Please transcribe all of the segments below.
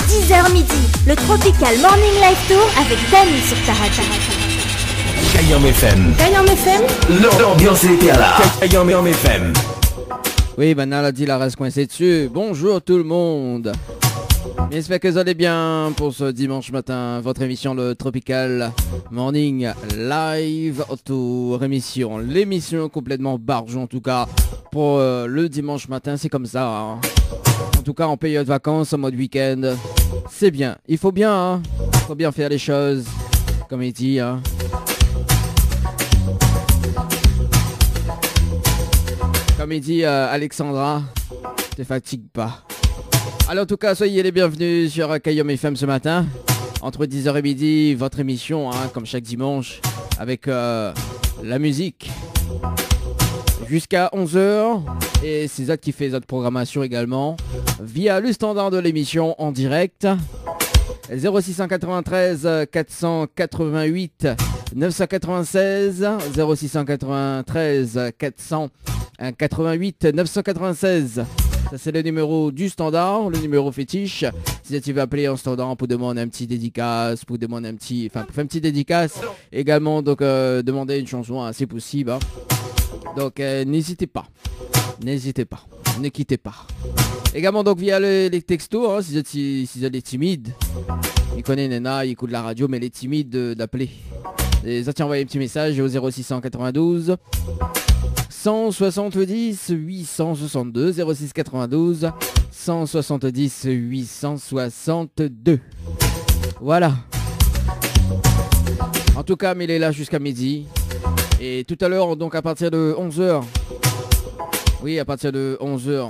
10h midi, le Tropical Morning Live Tour avec Dany sur ta radio. Kayam FM. Kayam FM. L'ambiance était là. Kayam FM. Oui, maintenant la dit la reste coincée dessus. Bonjour tout le monde. J'espère que vous allez bien pour ce dimanche matin. Votre émission, le Tropical Morning Live Tour émission. L'émission complètement barge en tout cas pour le dimanche matin. C'est comme ça. Hein. En tout cas en période de vacances, en mode week-end. C'est bien. Il faut bien. Hein. Il faut bien faire les choses. Comme il dit. Hein. Comme il dit Alexandra, ne te fatigue pas. Alors en tout cas, soyez les bienvenus sur Kayam FM ce matin. Entre 10h et midi, votre émission, hein, comme chaque dimanche, avec la musique. Jusqu'à 11h. Et c'est ça qui fait notre programmation également. Via le standard de l'émission en direct. 0693 488 996 0693 488 996. Ça c'est le numéro du standard, le numéro fétiche. Si tu veux appeler en standard pour demander un petit dédicace, pour faire un petit dédicace, également donc demander une chanson, hein, c'est possible. Hein. Donc n'hésitez pas, ne quittez pas. Également donc via les textos, hein, si vous êtes timide, il connaît Nena, il écoute la radio, mais il est timide d'appeler. Et ça envoyé un petit message au 0692 170 862 0692 170 862. Voilà. En tout cas, mais il est là jusqu'à midi. Et tout à l'heure, donc à partir de 11h. Oui, à partir de 11h.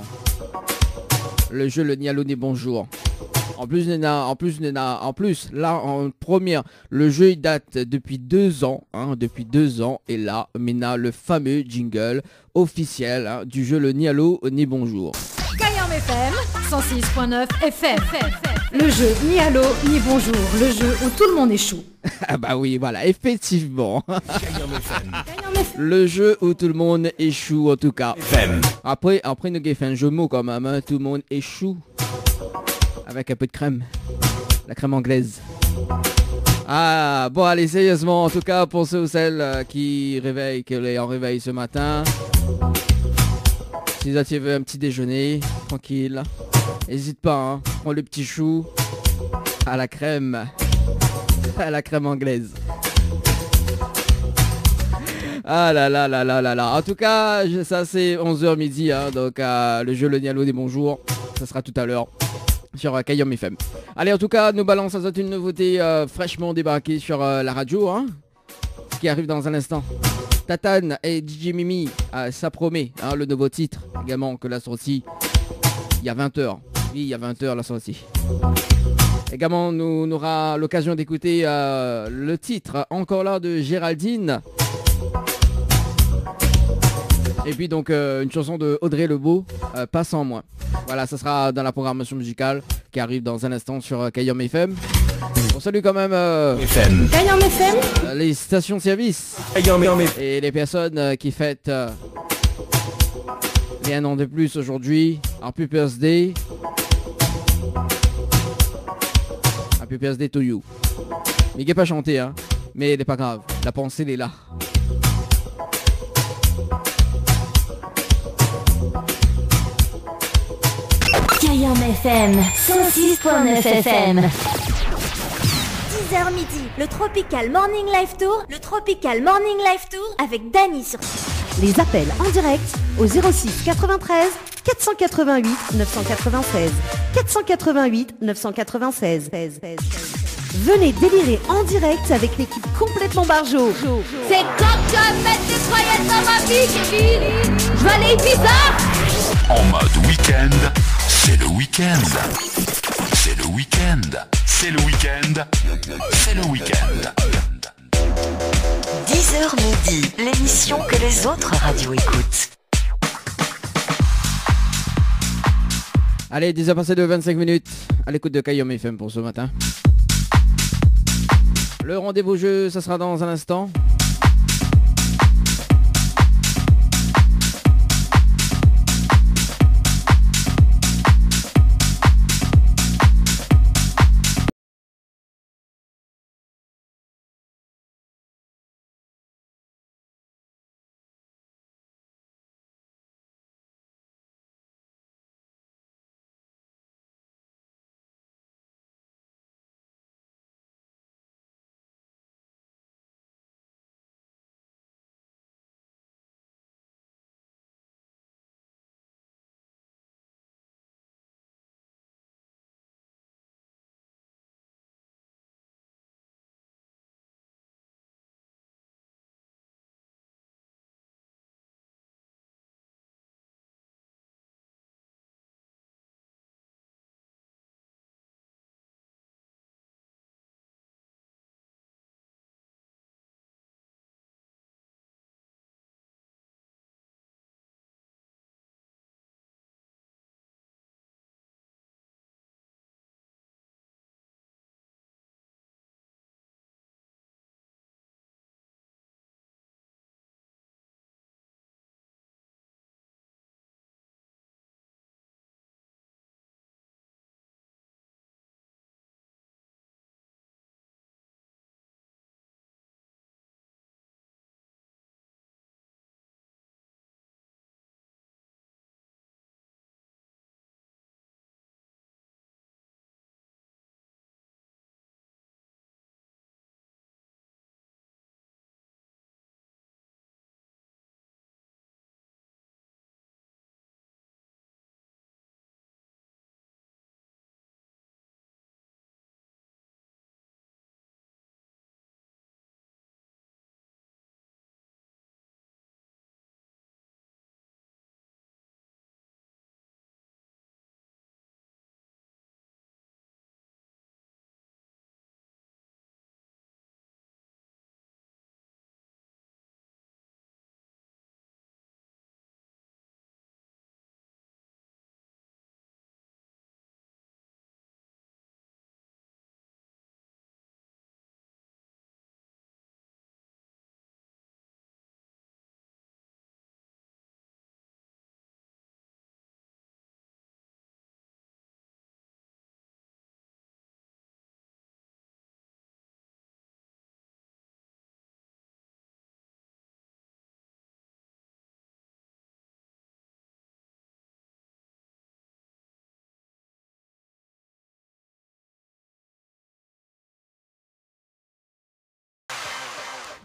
Le jeu, le Nialoni bonjour. En plus, là, en première, le jeu il date depuis 2 ans, hein, et là, maintenant, le fameux jingle officiel hein, du jeu le Ni Allo, Ni Bonjour. Kayam FM, 106.9 FM. Le jeu Ni Allo, Ni Bonjour, le jeu où tout le monde échoue. Ah bah oui, voilà, effectivement. Le jeu où tout le monde échoue, en tout cas. Après nous avons fait un jeu de mots quand même, hein, tout le monde échoue. Avec un peu de crème. La crème anglaise. Ah, bon, allez, sérieusement, en tout cas, pour ceux ou celles qui est en réveil ce matin. Si vous avez un petit déjeuner, tranquille. N'hésite pas, hein. Prends le petit chou à la crème. À la crème anglaise. Ah là là là là là là. En tout cas, ça c'est 11h midi, hein. Donc le jeu le Nialo des bonjours. Ça sera tout à l'heure. Sur Kayam FM. Allez, en tout cas, nous balance à une nouveauté fraîchement débarquée sur la radio, hein, qui arrive dans un instant. Tatane et DJ Mimi, ça promet, hein, le nouveau titre, également que la sortie, il y a 20h. Oui, il y a 20h la sortie. Également, nous aura l'occasion d'écouter le titre, encore là, de Géraldine. Et puis donc une chanson de Audrey Lebeau, Pas sans moi. Voilà, ça sera dans la programmation musicale qui arrive dans un instant sur Kayam FM. On salue quand même Kayam FM. Les stations-service et les personnes qui fêtent les 1 an de plus aujourd'hui. Happy Birthday. Happy Birthday to you. Mais il n'est pas chanté, hein. Mais il n'est pas grave. La pensée, elle est là. Kayam FM, 106.9 FM. 10h midi, le Tropical Morning Live Tour. Le Tropical Morning Live Tour avec Dany sur. Les appels en direct au 06 93 488 996. 488 996. Venez délirer en direct avec l'équipe complètement barjo. C'est quand tu vas mettre des croyettes dans ma vie, Kevin. Je vais aller bizarre. En mode week-end, c'est le week-end. C'est le week-end. C'est le week-end. C'est le week-end. 10h midi, l'émission que les autres radios écoutent. Allez, 10h passées de 25 minutes à l'écoute de Kayam FM pour ce matin. Le rendez-vous jeu, ça sera dans un instant.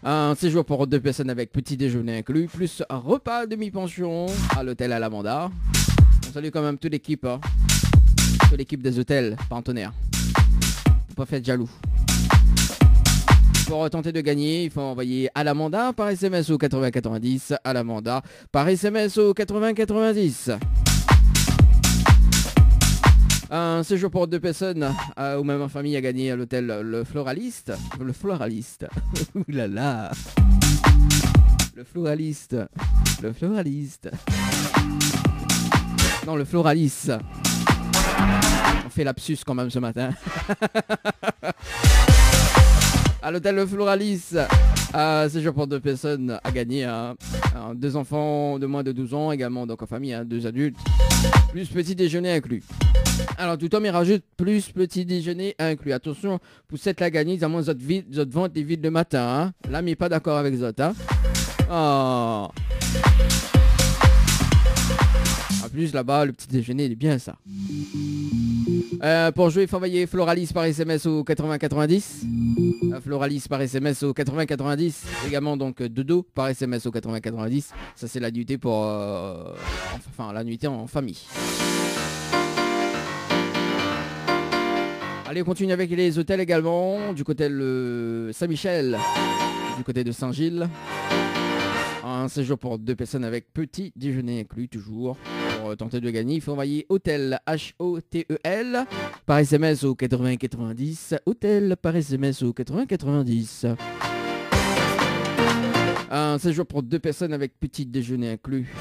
Un séjour pour 2 personnes avec petit déjeuner inclus, plus un repas demi-pension à l'hôtel Alamanda. On salue quand même toute l'équipe, hein. Toute l'équipe des hôtels partenaires. Faut pas faire jaloux. Pour tenter de gagner, il faut envoyer Alamanda par SMS au 8090. Alamanda par SMS au 8090. Un séjour pour 2 personnes ou même en famille à gagner à l'hôtel Le Floraliste. Le Floraliste. Ouh là là. Le Floraliste. Le Floraliste. Non, le Floralis. On fait lapsus quand même ce matin. À l'hôtel Le Floralis. Séjour pour 2 personnes à gagner. 2 enfants de moins de 12 ans également, donc en famille, 2 adultes. Plus petit déjeuner inclus. Alors tout homme il rajoute plus petit déjeuner inclus. Attention, pour cette la gagner, à moins votre vente est vide le matin. Hein. Là, mais pas d'accord avec ça. Hein. Oh. En plus là-bas, le petit déjeuner il est bien ça. Pour jouer, il faut envoyer Floralis par SMS au 8090. Floralis par SMS au 8090. Également donc Dodo par SMS au 8090. Ça c'est la nuitée pour la nuitée en famille. Allez, on continue avec les hôtels également. Du côté de Saint-Michel, du côté de Saint-Gilles. Un séjour pour 2 personnes avec petit déjeuner inclus toujours. Pour tenter de gagner, il faut envoyer hôtel HOTEL par SMS au 8090. Hôtel par SMS au 8090. Un séjour pour 2 personnes avec petit déjeuner inclus.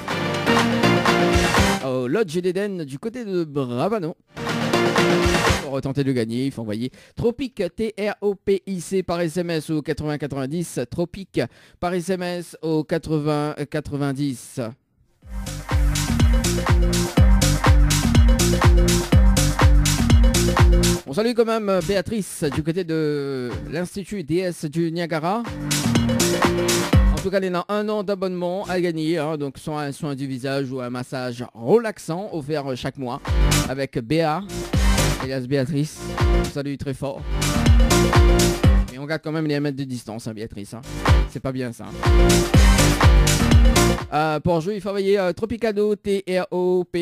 Au Lodge d'Eden du côté de Bravano. Pour tenter de gagner, il faut envoyer Tropic TROPIC par SMS au 8090. Tropic par SMS au 8090. On salue quand même Béatrice du côté de l'Institut DS du Niagara. En tout cas, elle a 1 an d'abonnement à gagner, hein, donc soit un soin du visage ou un massage relaxant offert chaque mois avec Béa, alias Béatrice. On salue très fort. Et on garde quand même les 1 mètre de distance, hein, Béatrice. Hein. C'est pas bien ça. Pour jouer, il faut envoyer Tropicado TROPIKDO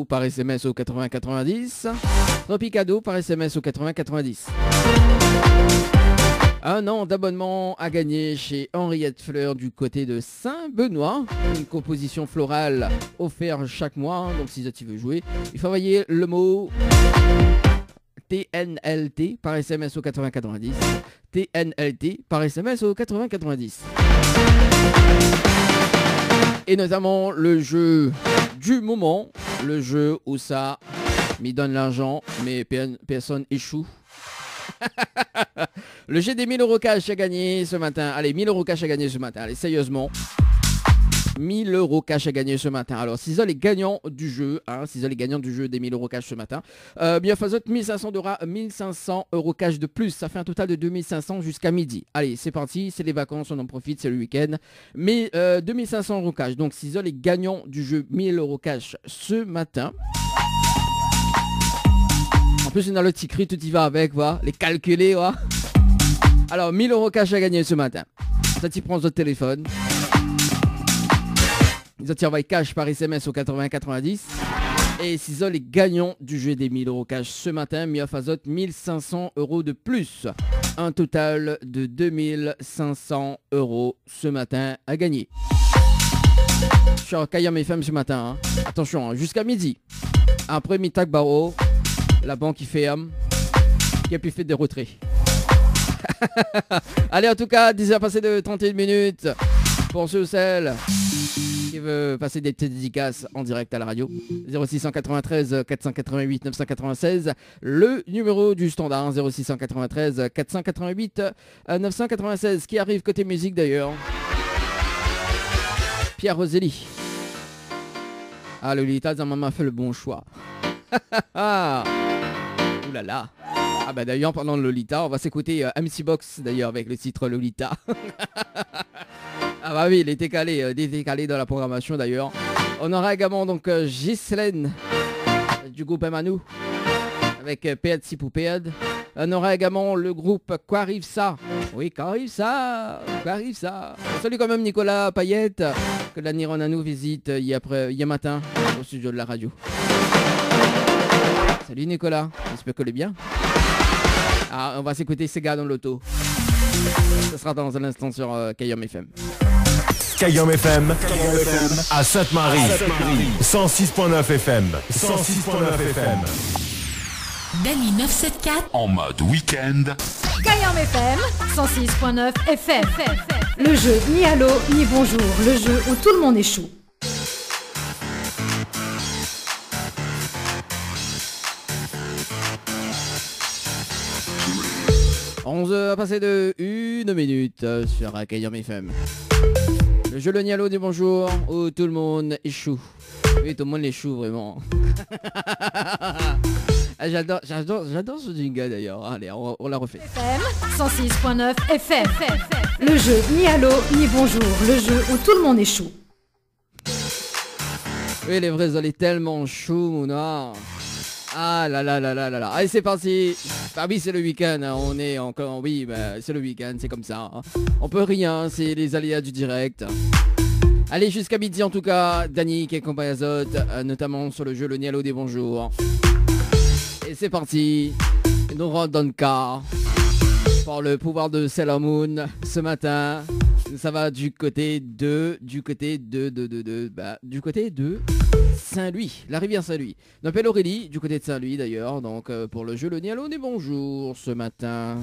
par SMS au 8090. Tropicado par SMS au 8090. 1 an d'abonnement à gagner chez Henriette Fleur du côté de Saint-Benoît. Une composition florale offerte chaque mois. Donc si tu veux jouer, il faut envoyer le mot TNLT par SMS au 8090. TNLT par SMS au 8090. Et notamment le jeu du moment. Le jeu où ça m'y donne l'argent mais personne échoue. Le jeu des 1000 € cash à gagner ce matin. Allez, 1000 € cash à gagner ce matin. Allez, sérieusement. 1000 € cash à gagner ce matin. Alors, c'est ça les gagnants du jeu. Hein, c'est ça les gagnants du jeu des 1000 € cash ce matin. Bien, Fazot, 1500 € cash de plus. Ça fait un total de 2500 jusqu'à midi. Allez, c'est parti. C'est les vacances, on en profite, c'est le week-end. Mais 2500 € cash. Donc, c'est ça les gagnants du jeu 1000 € cash ce matin. En plus, on a le petit cri, tout y va avec, voilà, les calculer, voilà. Alors, 1000 € cash à gagner ce matin. Ça, tu prends votre téléphone. Ils ont envoyé cash par SMS au 8090. Et c'est ça les gagnants du jeu des 1000 € cash ce matin. Mia Fazot, 1500 € de plus. Un total de 2500 € ce matin à gagner. Je suis en Kayam FM ce matin. Hein. Attention, hein, jusqu'à midi. Après Mitak Baro. La banque qui ferme, qui a pu faire des retraits. Allez, en tout cas, 10h passées de 31 minutes. Pour ceux ou celles qui veulent passer des petites dédicaces en direct à la radio. 0693 488 996. Le numéro du standard, 0693 488 996. Qui arrive côté musique d'ailleurs. Pierre Roselli. Ah, le Lolita, ça m'a fait le bon choix. Ouh là là. Ah bah d'ailleurs pendant le Lolita, on va s'écouter MC Box d'ailleurs avec le titre Lolita. Ah bah oui, il était calé dans la programmation d'ailleurs. On aura également donc Ghislaine du groupe Emmanou avec Péad Sipou Péad. On aura également le groupe Quoi arrive ça. Oui, quoi arrive ça. Quoi arrive ça. Salut quand même Nicolas Payette, que la Niron à nous visite hier matin au studio de la radio. Salut Nicolas, j'espère que tu es bien. Ah, on va s'écouter ces gars dans l'auto. Ce sera dans un instant sur Kayom FM. Kayom FM à Sainte-Marie. 106.9 FM. 106.9 FM. Dany 974 En mode week-end. Kayam FM 106.9 FM. Le jeu ni allô ni bonjour, le jeu où tout le monde échoue. 11h passé de 1 minute sur Kayom FM. Le jeu le Nialo dit bonjour où tout le monde échoue. Oui, tout le monde échoue vraiment. Ah, j'adore ce jingle d'ailleurs. Allez, on la refait. FM 106.9 FM. Le jeu ni allô ni bonjour, le jeu où tout le monde échoue. Oui, les vrais, elle est tellement chou, Mouna. Ah là là là là là là. Allez, c'est parti. Bah oui, c'est le week-end, hein. On est encore... Oui, bah, c'est le week-end, c'est comme ça. Hein. On peut rien, c'est les aléas du direct. Allez, jusqu'à midi en tout cas, Dany qui accompagne Azote, notamment sur le jeu Le Nialo des Bonjours. Et c'est parti. Nous rentrons dans le car. Par le pouvoir de Sailor Moon, ce matin, ça va du côté de Saint-Louis, la rivière Saint-Louis. On appelle Aurélie, du côté de Saint-Louis d'ailleurs, donc pour le jeu Le Nialo des Bonjours ce matin.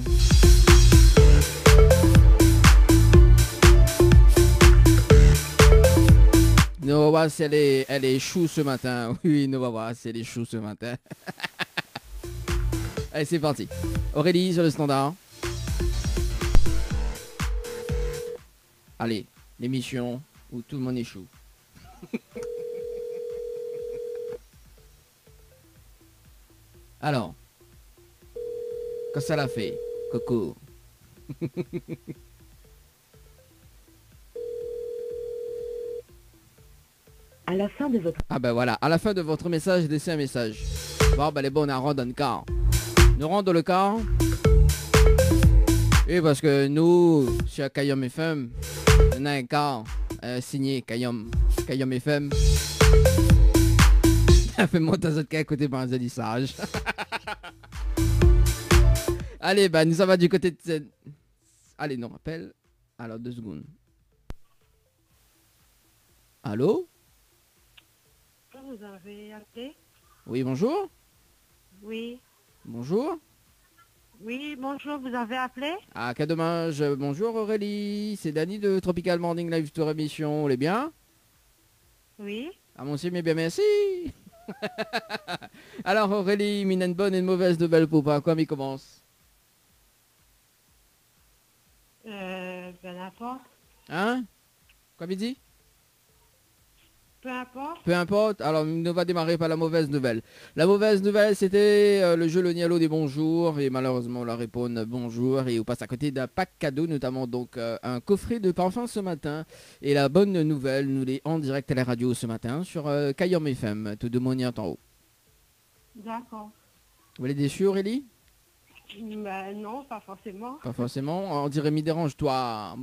Nous va voir si elle est chou ce matin. Oui, nous va voir si elle est chou ce matin. Allez, c'est parti. Aurélie sur le standard. Allez, l'émission où tout le monde est chou. Alors, qu'est-ce que ça l'a fait, Coco? À la fin de votre... Ah ben voilà, à la fin de votre message, laissez un message. Bon, ben les bons, on rentre dans le car. Nous rentrons dans le car. Et parce que nous, sur Kayom FM, on a un car signé Kayom FM. Fais-moi ta autre cas à côté par un zélissage. Allez, bah nous ça va du côté de... Allez, nous rappelle. Alors, 2 secondes. Allô? Vous avez appelé? Oui, bonjour. Oui. Bonjour. Oui, bonjour, vous avez appelé? Ah, quel dommage. Bonjour Aurélie. C'est Dany de Tropical Morning Live Tour émission. Vous allez bien? Oui. Ah, mon Dieu, mais bien merci. Alors Aurélie, une bonne et une mauvaise nouvelle pour pas. Quoi, mais commence? Ben n'importe. Hein? Quoi, midi? Peu importe. Peu importe, alors on va démarrer par la mauvaise nouvelle. La mauvaise nouvelle c'était le jeu Le Nialo des Bonjours et malheureusement la réponse bonjour et on passe à côté d'un pack cadeau notamment donc un coffret de parfum ce matin. Et la bonne nouvelle, nous l'est en direct à la radio ce matin sur Kayom FM, tout de mon en haut. D'accord. Vous êtes déçu Aurélie? Ben non, pas forcément. Pas forcément, on dirait me dérange-toi,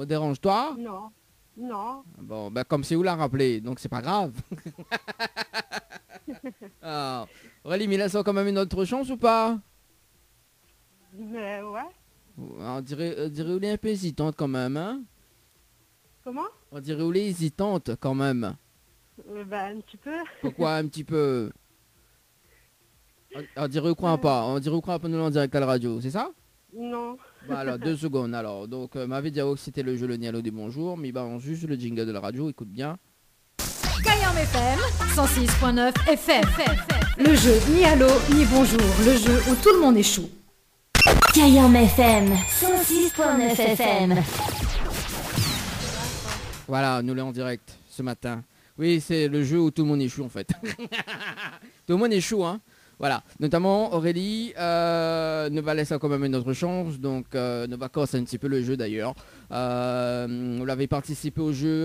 Non. Non. Bon, ben comme c'est où l'a rappelé, donc c'est pas grave. Ah, Aurélie, mais là ça a quand même une autre chance ou pas? Mais ouais. On dirait où est un peu hésitante quand même, hein? Comment? On dirait où est hésitante quand même. Ben un petit peu. Pourquoi un petit peu? On dirait où croit pas? On dirait où croit pas nous en direct à la radio, c'est ça? Non. Bah alors 2 secondes alors. Donc m'avait dit que c'était le jeu Le Nialo des Bonjours, mais bah juste le jingle de la radio, écoute bien. Kayam FM 106.9 FM. Le jeu ni allô ni bonjour, le jeu où tout le monde échoue. Kayam FM 106.9 FM. Voilà, nous l'avons en direct ce matin. Oui, c'est le jeu où tout le monde échoue en fait. Tout le monde échoue, hein. Voilà, notamment Aurélie ne va laisser quand même une autre chance, donc ne va casser un petit peu le jeu d'ailleurs. Vous l'avez participé au jeu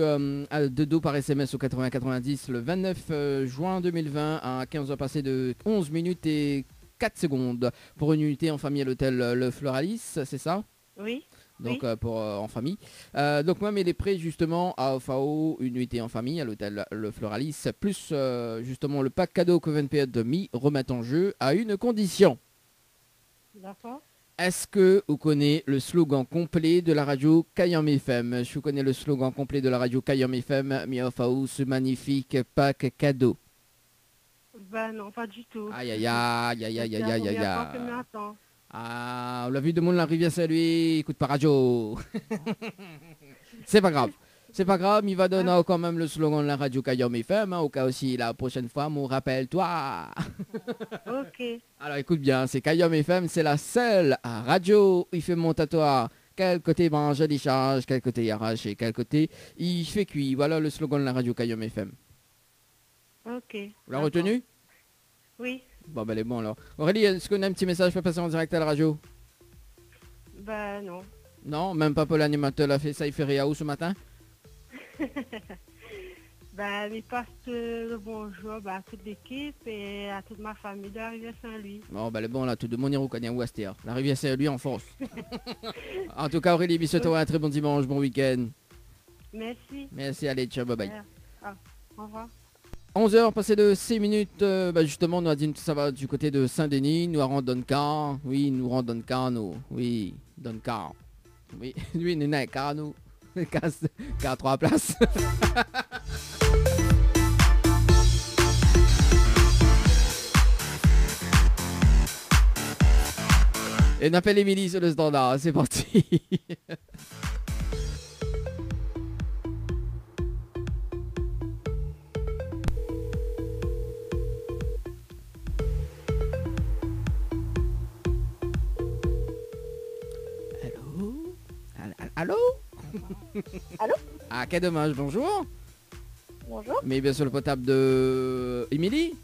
de dos par SMS au 80-90 le 29 juin 2020 à 15h passées de 11 minutes et 4 secondes pour une unité en famille à l'hôtel Le Floralis, c'est ça? Oui. Donc pour en famille. Donc moi, mais les prêts justement à OFAO, une nuitée en famille à l'hôtel Le Floralis, plus justement le pack cadeau Coven Period de Mi remettent en jeu à une condition. D'accord. Est-ce que vous connaissez le slogan complet de la radio Kayam FM? Je connais le slogan complet de la radio Kayam FM, Mi OFAO, ce magnifique pack cadeau. Ben non, pas du tout. Aïe aïe aïe aïe aïe aïe aïe aïe aïe. Attends. Ah, on l'a vu de monde la rivière Saint-Louis, écoute pas radio. C'est pas grave. C'est pas grave, il va donner quand même le slogan de la radio Kayam FM, au cas aussi la prochaine fois, mon rappelle-toi. Ok. Alors écoute bien, c'est Kayam FM, c'est la seule radio où il fait monter à toi. Quel côté mange, il charge, quel côté il arrache et quel côté il fait cuit. Voilà le slogan de la radio Kayam FM. Ok. Vous l'avez retenu? Oui. Bon, ben elle est bon alors. Aurélie, est-ce qu'on a un petit message pour passer en direct à la radio? Ben non. Non, même pas pour l'animateur, a fait ça, il fait rien où ce matin? Ben, il passe le bonjour à toute l'équipe et à toute ma famille de la rivière Saint-Louis. Bon, ben elle est bon là, tout de mon héros connaît où est la rivière Saint-Louis en France. En tout cas, Aurélie, bisous, toi, un très bon dimanche, bon week-end. Merci. Merci, allez, ciao, bye bye. Au revoir. 11h, passé de 6 minutes, justement, nous a dit ça va du côté de Saint-Denis, nous rendons Duncan, oui, nous rendons Duncan, nous, oui, Duncan, oui, lui, nous n'avons qu'à nous, qu'à 3 places. Et on appelle Émilie sur le standard, c'est parti. Allô? Allô? Ah, quel dommage, bonjour. Bonjour. Mais bien sûr le potable de Émilie?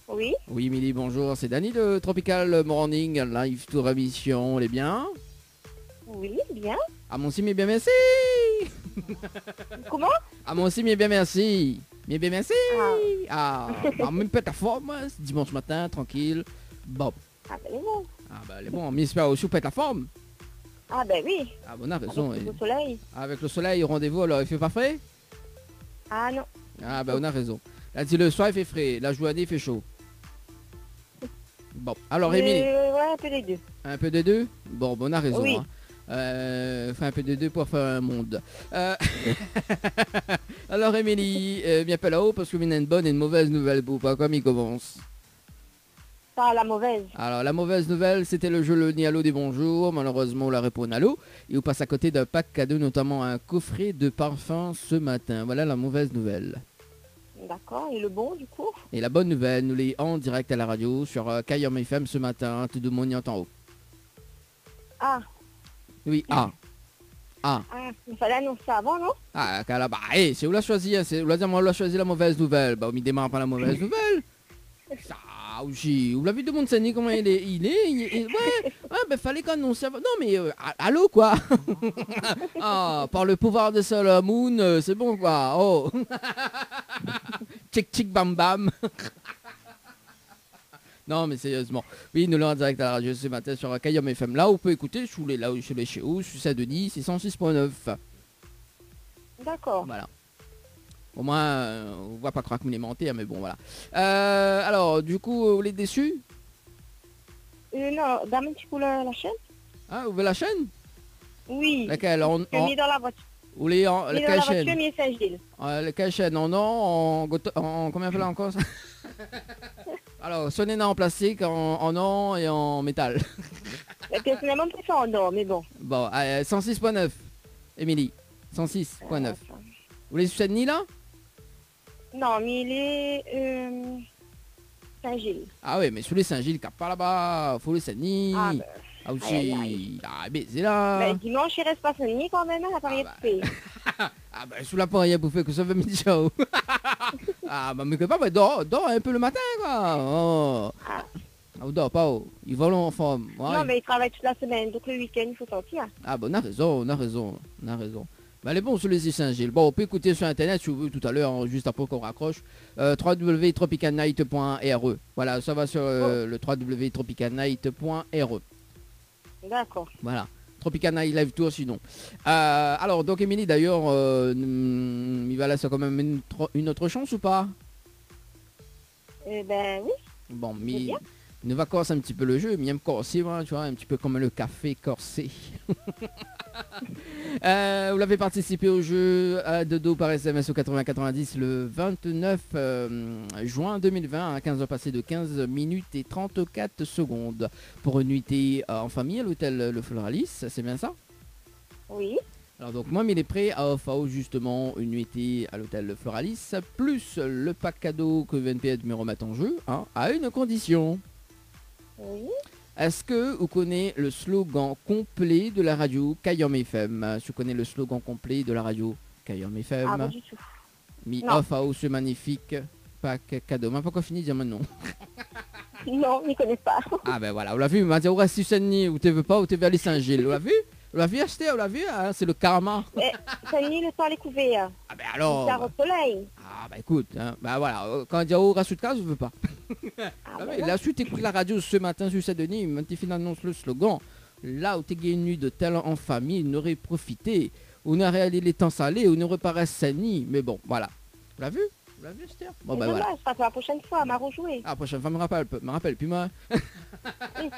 Oui. Oui, Émilie, bonjour. C'est Dani de Tropical Morning Live Tour émission. Elle est bien? Oui, bien. Ah, mon sim est bien, merci. Comment? Ah, mon sim est bien, merci. Mais bien, merci. Ah, même pas ta forme, c'est dimanche matin, tranquille. Bon. Ah, ben, elle est bon. Ah, ben, elle est bon. Mais j'espère aussi pète la forme. Ah, ben oui. Ah, bon, on a raison. Avec le soleil. Avec le soleil, rendez-vous, alors il fait pas frais? Ah, non. Ah, ben, on a raison. Là, dis le soir, il fait frais. La journée, il fait chaud. Bon, alors, Émilie. Ouais, un peu des deux. Un peu des deux? Bon, on a raison. Oui. Hein. Enfin, un peu des deux pour faire un monde. Alors, Émilie, bien pas là-haut parce que vous avez une bonne et une mauvaise nouvelle pour pas comme il commence. Pas la mauvaise. Alors, la mauvaise nouvelle, c'était le jeu Le Nialo des bonjours. Malheureusement, on la répond à l'eau. Et on passe à côté d'un pack cadeau, notamment un coffret de parfum ce matin. Voilà la mauvaise nouvelle. D'accord, et le bon du coup? Et la bonne nouvelle, nous l'est en direct à la radio sur Kayam FM ce matin. Tout le monde y entend en haut. Ah. Oui, ah. Ah. Ah, il fallait annoncer ça avant, non? Ah, bah, c'est où l'a choisi, hein, c'est où l'a dit, moi, on l'a choisi la mauvaise nouvelle. Bah, on m'y démarre pas la mauvaise nouvelle. Ça, aussi, vous l'avez demandé, comment il est, ouais, ben, fallait qu'on annonce avant. Non, mais, allô, quoi. Ah, par le pouvoir de Sailor Moon, c'est bon, quoi. Oh. Tchic, tchic, bam, bam. Non, mais sérieusement. Oui, nous l'avons en direct à la radio ce matin sur Kayam FM. Là, on peut écouter, je voulais là où je suis chez vous, je suis à Denis, c'est 106.9. D'accord. Voilà. Au moins, on va pas croire qu'on est menté, mais bon, voilà. Alors, du coup, vous êtes déçus? Non, dame un petit coup la chaîne. Ah, vous voulez la chaîne? Oui. Laquelle? Je mis dans la voiture. Vous voulez en... Laquelle chaîne? Je mis Saint-Gilles. Laquelle chaîne? En or, en combien fait là encore ça? Alors, sonnez en plastique, en or et en métal. Personnellement, je préfère en or, mais bon. Bon, 106.9, Émilie. 106.9. Vous voulez sur Saint-Denis, là? Non, mais il est Saint-Gilles. Ah oui, mais sous les Saint-Gilles, cap par là-bas, faut les Saint-Denis. Ah, ben. Ah aussi. Ah, mais c'est là. Ben, dimanche, il reste pas Saint-Denis quand même, à Paris de paix. Ah bah sous la poire, vous faites que ça va me dire ciao. Ah bah mais que pas, bah, dors un peu le matin quoi. Oh. Ah, vous dors pas, oh. Ils volent en forme. Ouais. Non mais ils travaillent toute la semaine, donc le week-end il faut sortir. Ah bah on a raison. Bah, elle est bon sur les Saint-Gilles. Bon, on peut écouter sur internet si vous voulez tout à l'heure, hein, juste après qu'on raccroche. www.tropicalnight.re. Voilà, ça va sur le www.tropicalnight.re. D'accord. Voilà. Tropical Night Live Tour sinon. Alors, donc Émilie, d'ailleurs, il va laisser quand même une autre chance ou pas? Eh ben oui. Bon, mais il va corser un petit peu le jeu, mais il aime corser, voilà, tu vois, un petit peu comme le café corsé. Vous l'avez participé au jeu à Dodo par SMS au 8090 le 29 juin 2020 à 15h passées de 15 minutes et 34 secondes pour une nuitée en famille à l'hôtel Le Floralis, c'est bien ça? Oui. Alors donc moi il est prêt à offrir justement une nuitée à l'hôtel Le Floralis plus le pack cadeau que VNP me remet en jeu, hein, à une condition. Oui. Est-ce que vous connaissez le slogan complet de la radio Kayom FM? Tu connais le slogan complet de la radio Kayom FM? Ah, pas du tout. Mi Non. off à ce magnifique pack cadeau. Mais pas encore fini de dire maintenant. Non, je ne connais pas. Ah ben voilà, on l'a vu, on va dire, ouais, si Saint-Denis, ou tu veux pas, ou tu veux aller Saint-Gilles. On l'a vu? On l'a vu acheter, on l'a vu, hein, c'est le karma. Mais ça nie le temps à les couvert. Ah ben alors. Ça au soleil. Ah bah écoute, hein, bah voilà, quand on dit oh rassure de cas, je veux pas. Ah, Ouais, la suite écoute la radio ce matin sur Saint-Denis, maintenant tu annonce le slogan. Là où t'es gagné de talent en famille, on aurait profité. On aurait allé les temps salés, on aurait pas Saint-Denis. Mais bon, voilà. Vous l'avez vu? Vous l'avez vu, Esther? Bon bah voilà. Ça sera pour la prochaine fois, m'a rejoué. Ah, la prochaine fois, me rappelle, puis moi. Oui,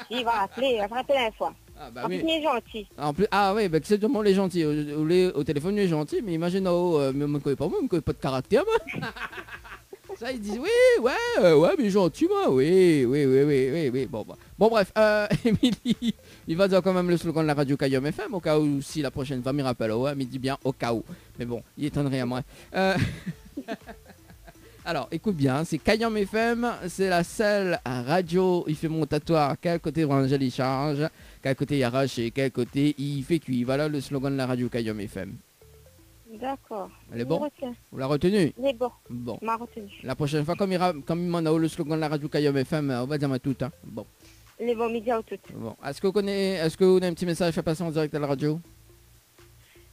si, il va rappeler une fois. Ah bah En oui. plus, il est gentil. En plus, ah ouais, bah c'est tout le monde les gentils. Au téléphone, il est gentil, mais imagine, mais on me connaît pas, moi, on me connaît pas de caractère, moi. Ça, ils disent, oui, ouais, mais gentil, moi, oui. Bon, bref, Émilie, il va dire quand même le slogan de la radio Kayom FM, au cas où, si la prochaine fois, m'y rappelle, ouais, mais il dit bien au cas où. Mais bon, il étonnerait à moi. Alors, écoute bien, c'est Kayom FM, c'est la seule radio, il fait montatoire, quel côté Rangel il charge, quel côté il arrache et quel côté il fait cuit. Voilà le slogan de la radio Kayom FM. D'accord. Elle est bon? Vous l'avez retenu? Il est bon. Bon. M'a retenu. La prochaine fois, comme il m'en a le slogan de la radio Kayom FM, on va dire à tout. Hein. Bon. Il est bon, midi à tout. Bon. Est-ce que vous avez un petit message à passer en direct à la radio?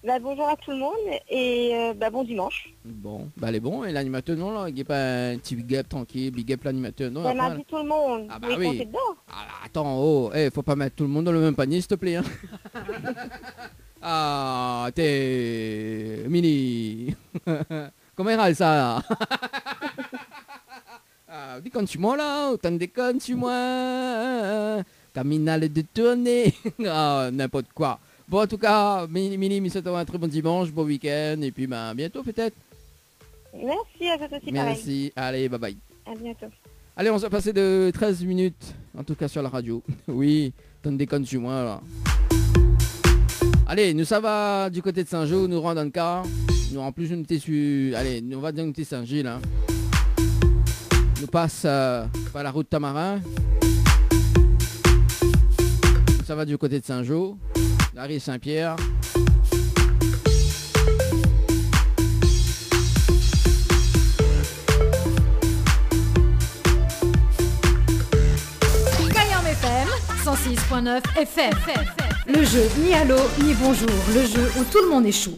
Bah, bonjour à tout le monde et bon dimanche. Bon, bah elle est bon. Et l'animateur, non, là, il n'y a pas un petit big up tranquille, big up l'animateur, non? Ça m'a dit tout le monde. Ah bah vous oui. dedans. Ah, attends, oh, faut pas mettre tout le monde dans le même panier, s'il te plaît. Hein. Ah, t'es mini. Comment il râle ça là? Ah, dis quand tu m'en là, autant déconne tu moi. Caminale de tournée. Ah, n'importe quoi. Bon, en tout cas, Mini, souhaite un très bon dimanche, bon week-end, et puis ben, bientôt peut-être. Merci à vous aussi. Merci, allez, bye bye. À bientôt. Allez, on s'est passé de 13 minutes, en tout cas sur la radio. Oui, t'en déconnes sur moi là. Allez, nous ça va du côté de Saint-Jean, nous rend dans le car. Nous en plus on était sur... Allez, on va dire qu'on était Saint-Gilles. Hein. Nous passe par la route Tamarin. Nous ça va du côté de Saint-Jean. La rue Saint-Pierre. Kayom FM 106.9 FM. Le jeu ni allô ni bonjour. Le jeu où tout le monde échoue.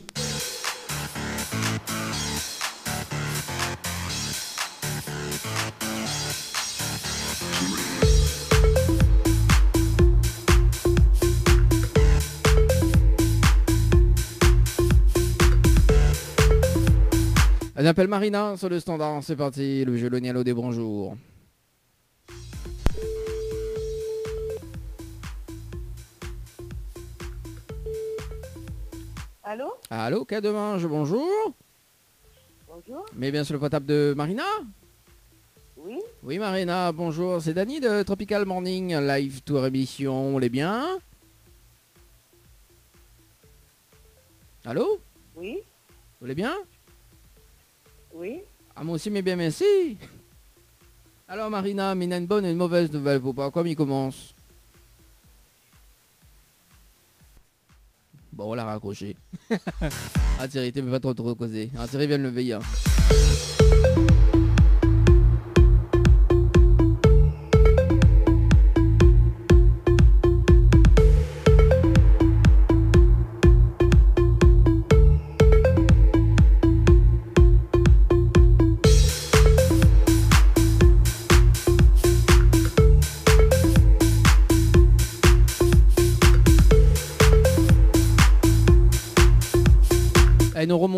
Elle appelle Marina sur le standard, c'est parti, le jeu le Nialo des bonjours. Allô? Allô, qu'a demain, bonjour. Bonjour. Mais bien sur le portable de Marina? Oui. Oui Marina, bonjour, c'est Dany de Tropical Morning Live Tour émission, on est bien? Allô? Oui. Vous allez bien? Oui. Ah moi aussi mais bien merci. Alors Marina, mais il y a une bonne et une mauvaise nouvelle pour pas, comme il commence. Bon on l'a raccroché. Ah Thierry, t'es pas trop causé. Ah Thierry vient de le veiller. Hein.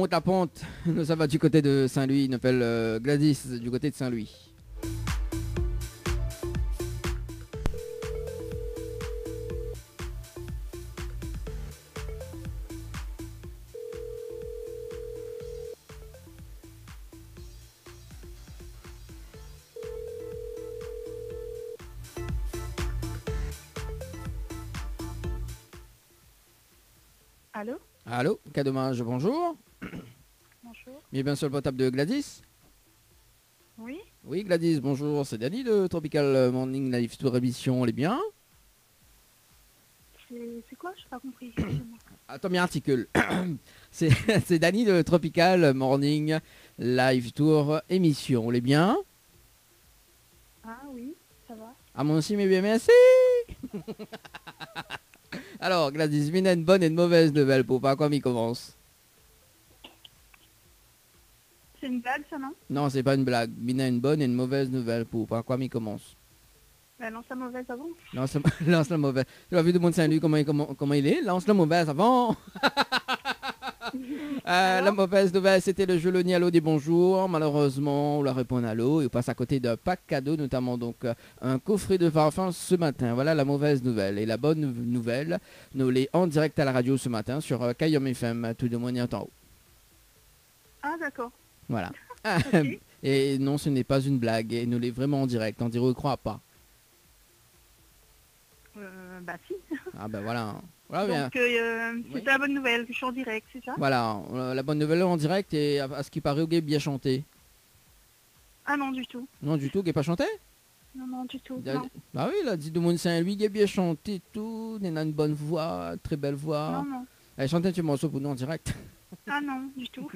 monte la pente. Nous, ça va du côté de Saint-Louis. Il appelle Gladys du côté de Saint-Louis. Allô? Allô, cas dommage, bonjour. Bonjour. Bien sur le portable de Gladys. Oui? Oui, Gladys, bonjour. C'est Danny de Tropical Morning Live Tour émission. Elle est bien? C'est quoi? Je n'ai pas compris. Excusez-moi. Attends, bien articule. c'est Danny de Tropical Morning Live Tour émission. Elle est bien? Ah oui, ça va. Ah, moi aussi, mais bien, merci. Alors, Gladys, Mina, une bonne et une mauvaise nouvelle pour pas comme il commence. C'est une blague, ça, non? Non, c'est pas une blague. Mina, une bonne et une mauvaise nouvelle pour pas comme il commence. Bah, lance la mauvaise avant. Lance la mauvaise. Tu as vu de mon Saint-Louis comment il est? Lance la mauvaise avant. La mauvaise nouvelle, c'était le jeu Le Nialo des bonjours. Malheureusement, on leur répond à l'eau et on passe à côté d'un pack cadeau, notamment donc un coffret de parfum ce matin. Voilà la mauvaise nouvelle. Et la bonne nouvelle, nous l'est en direct à la radio ce matin sur Kayom FM, tout de moins en haut. Ah, d'accord. Voilà. Ok. Et non, ce n'est pas une blague. Et nous l'est vraiment en direct. On dirait, on ne croit pas. Bah si. Ah ben voilà. Voilà, bien. Donc, c'est la bonne nouvelle, que je suis en direct, c'est ça? Voilà, la bonne nouvelle en direct et à ce qui paraît, Hugues est bien chanté. Ah non, du tout. Non, du tout, Hugues n'est pas chanté? Non, non, du tout. Ah Non, oui, il a dit de mon Saint-Louis, Hugues est bien chanté, tout. Il a une bonne voix, très belle voix. non, non. Elle chantait un morceau pour nous en direct. Ah non, du tout.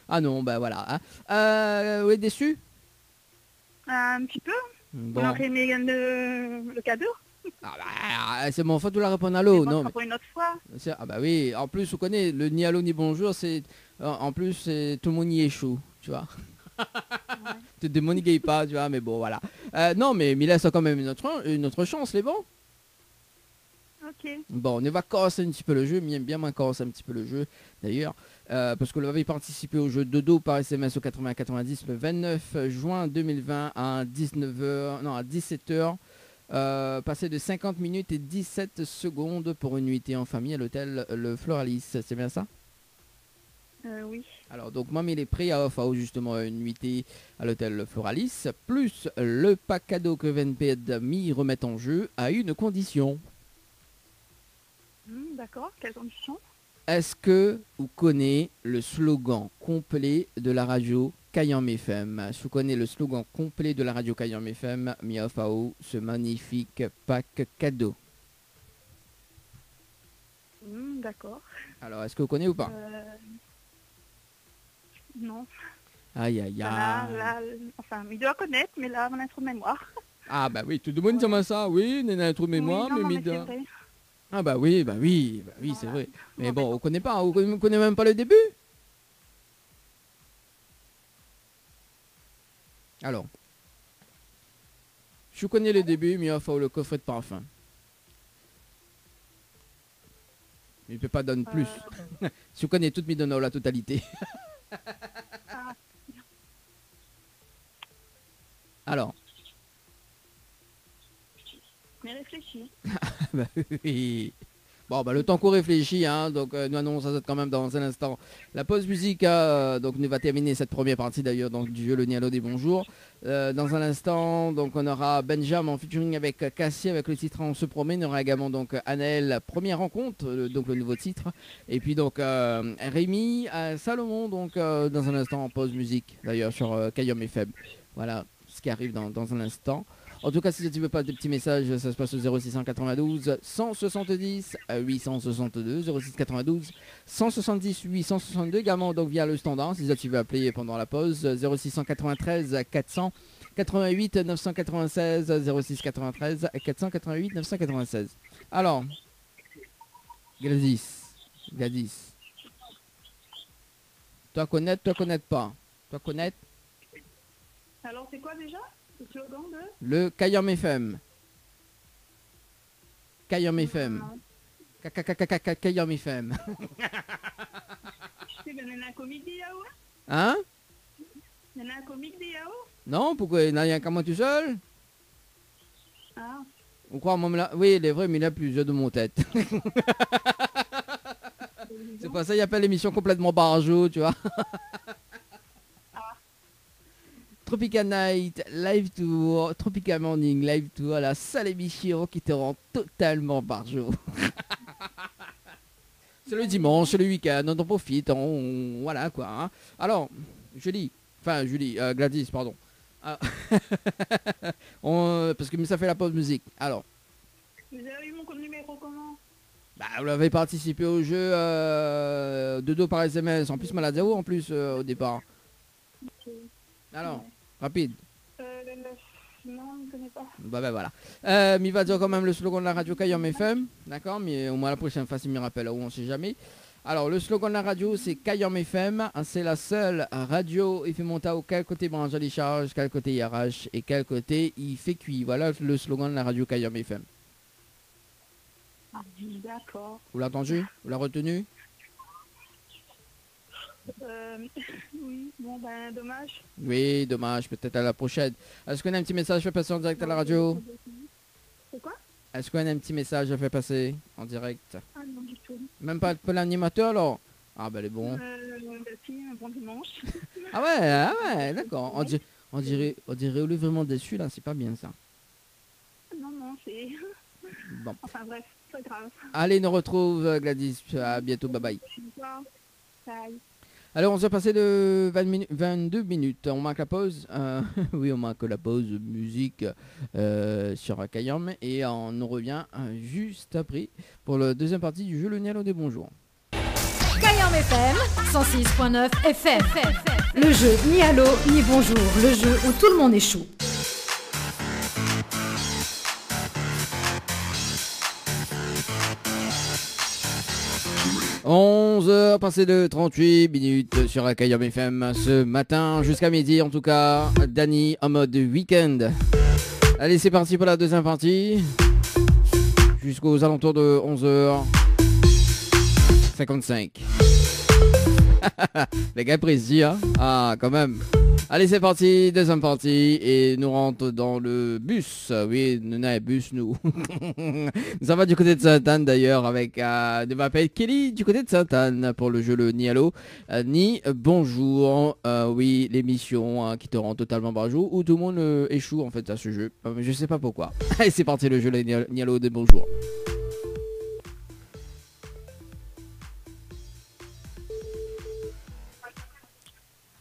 Ah non, ben voilà. Hein. Oui, déçu? Un petit peu. Bon. On aurait aimé le cadeau. Ah bah, c'est mon faute de la répondre à l'eau. Bon, Non, ce sera pour une autre fois. ah bah oui, en plus, vous connaissez, le ni allô ni bonjour, c'est... En plus, tout le monde y échoue, tu vois. Tout le monde n'y gagne pas, tu vois, mais bon, voilà. Non, mais il laisse quand même une autre chance, les bons. Ok. Bon, on va casser un petit peu le jeu, mais bien moins casser un petit peu le jeu, d'ailleurs. Parce que vous avez participé au jeu Dodo par SMS au 8090 le 29 juin 2020 à 17h. Passé de 50 minutes et 17 secondes pour une nuitée en famille à l'hôtel Le Floralis, c'est bien ça? Oui. Alors donc moi il est prêt à offrir justement une nuitée à l'hôtel Le Floralis, plus le pack cadeau que VNP m'y remet en jeu à une condition. D'accord, quelles conditions? Est-ce que vous connaissez le slogan complet de la radio Kayam FM? Si vous connaissez le slogan complet de la radio Kayam FM, mi offre à vous ce magnifique pack cadeau. D'accord. Alors, est-ce que vous connaissez ou pas? Non. Aïe, aïe, aïe. Là, enfin, il doit connaître, mais là, mon instru de mémoire. Ah bah oui, tout le monde dit ça, oui, on a un trou de mémoire, oui, non, mais mais c'est vrai. Ah bah oui, Voilà. c'est vrai. Mais bon, on connaît pas, on connaît même pas le début. Alors, je connais le début, mais il faut le coffret de parfum. Il ne peut pas donner plus. Si vous connaissez tout, il donne la totalité. Alors. Mais réfléchis. Bah oui. Bon, bah le temps qu'on réfléchit, hein, donc nous annonçons ça quand même dans un instant. La pause musique, donc nous va terminer cette première partie d'ailleurs donc du jeu Le Nialo des bonjours. Dans un instant, donc on aura Benjamin en featuring avec Cassie avec le titre On se promène. On aura également donc Anaël, première rencontre, donc le nouveau titre. Et puis donc Rémi, Salomon, donc dans un instant en pause musique d'ailleurs sur Kayom FM. Voilà ce qui arrive dans un instant. En tout cas, si tu veux pas des petits messages, ça se passe au 0692 170 862, 0692 170 862, également donc via le standard, si tu veux appeler pendant la pause, 0693 400 88 996, 0693 488 996. Alors, Gladys, toi connaître pas, toi connaître. Alors, c'est quoi déjà le slogan de Le Kayam FM. Kayam FM. Kayam FM. C'est ben, il y en a un comique des yaourts. Hein? Il y en a un comique des yaourts. Non, pourquoi il n'y a rien qu'à moi tout seul? Ah. On croit, moi, là... Oui, il est vrai, mais il a plusieurs de mon tête. C'est pour ça qu'il appelle l'émission complètement barjot, tu vois. Tropical Night, Live Tour, Tropical Morning, Live Tour, la seule émission qui te rend totalement barjot. C'est le dimanche, c'est le week-end, on en profite, voilà quoi. Hein. Alors, Gladys, pardon. Ah. Parce que ça fait la pause musique. Alors. Vous avez eu mon numéro comment? Bah, vous avez participé au jeu de dos par SMS. En plus, malade en plus au départ. Okay. Alors, rapide. Non, je ne connais pas. Bah ben voilà. Mais il va dire quand même le slogan de la radio Kayam FM. D'accord, mais au moins la prochaine fois, il me rappelle, on ne sait jamais. Alors, le slogan de la radio, c'est Kayam FM. C'est la seule radio il fait monter au quel côté branche à décharge, quel côté il arrache et quel côté il fait cuit. Voilà le slogan de la radio Kayam FM. Ah, d'accord. Vous l'avez entendu? Vous l'avez retenu? Oui, bon ben dommage. Oui, dommage, peut-être à la prochaine. Est-ce qu'on a un petit message à faire passer en direct à la radio? C'est quoi? Est-ce qu'on a un petit message à faire passer en direct? Ah non du tout. Même pas l'animateur alors? Ah ben elle est bon. Si, un bon dimanche. Ah ouais, d'accord. On dirait on est vraiment déçu là, c'est pas bien ça. Non, c'est... Bon. Enfin bref, c'est grave. Allez, nous retrouve Gladys, à bientôt, bye bye. Bye. Alors on s'est passé de 22 minutes, on marque la pause, oui on marque la pause musique sur Kayam et on nous revient juste après pour la deuxième partie du jeu Le Nialo des Bonjours. Kayam FM, 106.9 FM, le jeu ni allô ni bonjour, le jeu où tout le monde échoue. 11h passé de 38 minutes sur Kayam FM ce matin, jusqu'à midi en tout cas, Dany en mode week-end. Allez, c'est parti pour la deuxième partie, jusqu'aux alentours de 11h55. Les gars précis, hein? Ah, quand même. Allez, c'est parti, deuxième partie, et nous rentrons dans le bus. Oui, nous avons un bus, nous. Nous en va du côté de Sainte-Anne, d'ailleurs, avec, je m'appelle Kelly, du côté de Sainte-Anne, pour le jeu Le Ni Allô, Ni Bonjour. Oui, l'émission qui te rend totalement barjou, où tout le monde échoue, en fait, à ce jeu. Je sais pas pourquoi. Allez, c'est parti, le jeu Le Ni Allô de Bonjour.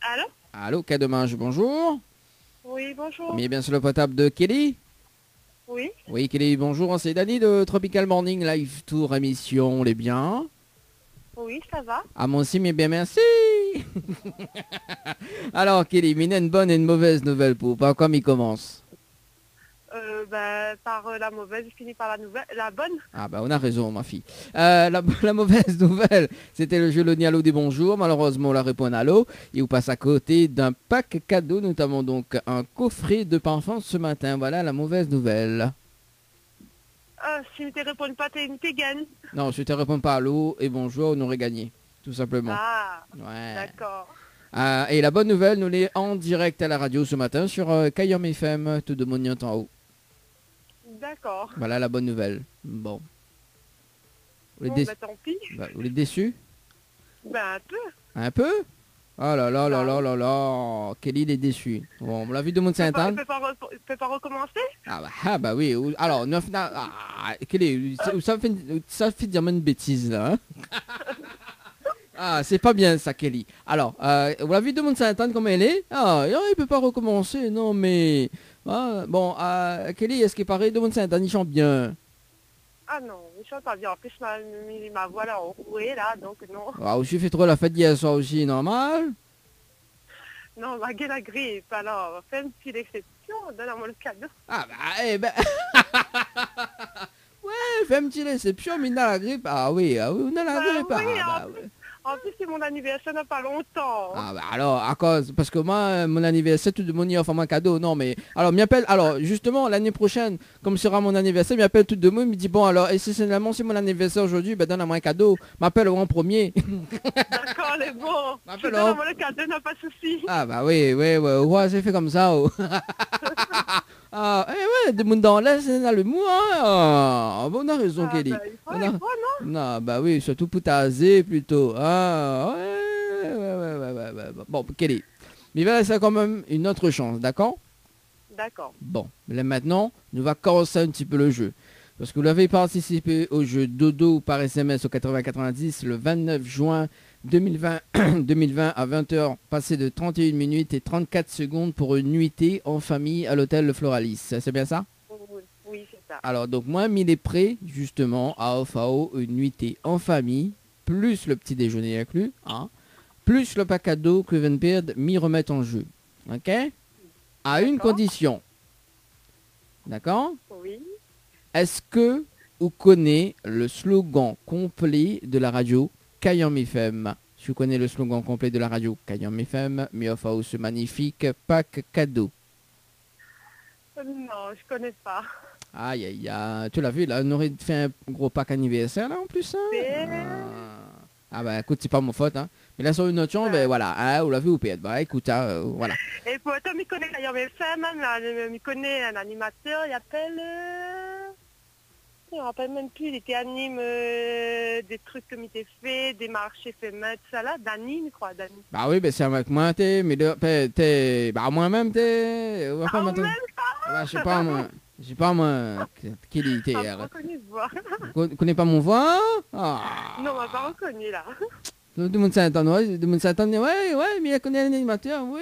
Allô? Allô, cas de mange, bonjour. Oui, bonjour. Mais bien sur le potable de Kelly. Oui. Oui, Kelly, bonjour, c'est Dany de Tropical Morning Live Tour émission, les biens. Oui, ça va. Ah, moi aussi, mais bien merci. Alors, Kelly, il y a une bonne et une mauvaise nouvelle pour pas comme il commence. Par la mauvaise, je finis par la bonne. Ah bah on a raison ma fille. La mauvaise nouvelle, c'était le jeu Le Ni Allô des Bonjours. Malheureusement on la répond à l'eau. Et on passe à côté d'un pack cadeau, notamment donc un coffret de parfum ce matin. Voilà la mauvaise nouvelle. Si tu ne réponds pas, tu gagnes. Non, si tu ne réponds pas à l'eau et bonjour, on aurait gagné. Tout simplement. Ah, ouais. D'accord. Et la bonne nouvelle, nous l'est en direct à la radio ce matin sur Kayam FM, tout de Mognant en haut. D'accord. Voilà la bonne nouvelle. Bon. Tant pis. Vous êtes déçus? Un peu. Un peu? Oh là là là là là là. Kelly il est déçu. Bon, on l'a vu de monde Sainte-Anne. Tu peux pas recommencer? Ah bah oui. Alors, Kelly, ça fait dire une bêtise là. Hein. Ah, c'est pas bien ça, Kelly. Alors, on l'a vu de monde Sainte-Anne comme elle est. Ah, il peut pas recommencer. Non mais... Ah, bon, Kelly, est-ce qu'il paraît de monde Sainte-Anne, il chante bien? Ah non, il chante pas bien. En plus, ma voix là enrouée là, donc non. Ah, aussi fait trop la fête hier soir aussi, normal? Non, ma gueule la grippe, alors, fais une petite exception, donne-moi le cadeau. Ah bah, ouais, fais une petite exception, mais on a la grippe. Ah oui, on a la grippe. Oui, ah, bah, ouais. En plus, c'est mon anniversaire dans pas longtemps. Ah bah alors, à cause, parce que moi, mon anniversaire, tout le monde y offre un cadeau. Non mais, alors, m'appelle, alors, justement, l'année prochaine, comme sera mon anniversaire, m'appelle tout le monde, me dit, bon, alors, essentiellement, c'est mon anniversaire aujourd'hui, ben donne-moi un cadeau. M'appelle en premier. D'accord, les bons. M'appelle Je donne le cadeau, n'a pas de souci. Ah bah oui, ouais, c'est fait comme ça. Oh. Ah, ouais, des monde dans l'air, c'est dans le mou, hein. Ah, bon, on a raison, Kelly. Bah, il faut, non? Non, bah oui, surtout pour taser plutôt. Ah, ouais. Bon, Kelly, mais il va laisser quand même une autre chance, d'accord? D'accord. Bon, là maintenant, nous va commencer un petit peu le jeu. Parce que vous l'avez participé au jeu Dodo par SMS au 8090 le 29 juin 2020 à 20h, passé de 31 minutes et 34 secondes pour une nuitée en famille à l'hôtel Le Floralis. C'est bien ça? Oui, c'est ça. Alors, donc, moi, il est prêt, justement, à offrir une nuitée en famille, plus le petit déjeuner inclus, hein, plus le pack cadeau que Van Beard m'y remet en jeu. OK? À une condition. D'accord? Oui. Est-ce que vous connaissez le slogan complet de la radio Kayam FM? Si vous connaissez le slogan complet de la radio Kayam FM, m'y offre ce magnifique pack cadeau. Non, je connais pas. Aïe, tu l'as vu, là, on aurait fait un gros pack anniversaire, là, en plus. Hein? Ah bah, écoute, c'est pas mon faute, hein. Mais là, sur une autre chambre, ben voilà, hein, vous l'avez ou pas. Bah, écoute, hein, voilà. Et pour toi, il connaît Kayam FM, il connaît un animateur, il appelle... Je ne me rappelle même plus, il était anime des trucs comme il était fait, des marchés faits main, tout ça là, Dani, je crois, Dani. Bah oui, ben c'est avec moi, mais bah moi-même, Ah, même bah, je sais pas, moi, qui était hier. reconnu ce voix. Vous connaissez pas mon voix? Ah. Non, on m'a pas reconnu là. Tout le monde s'attend, ouais, mais il connaît l'animateur, oui,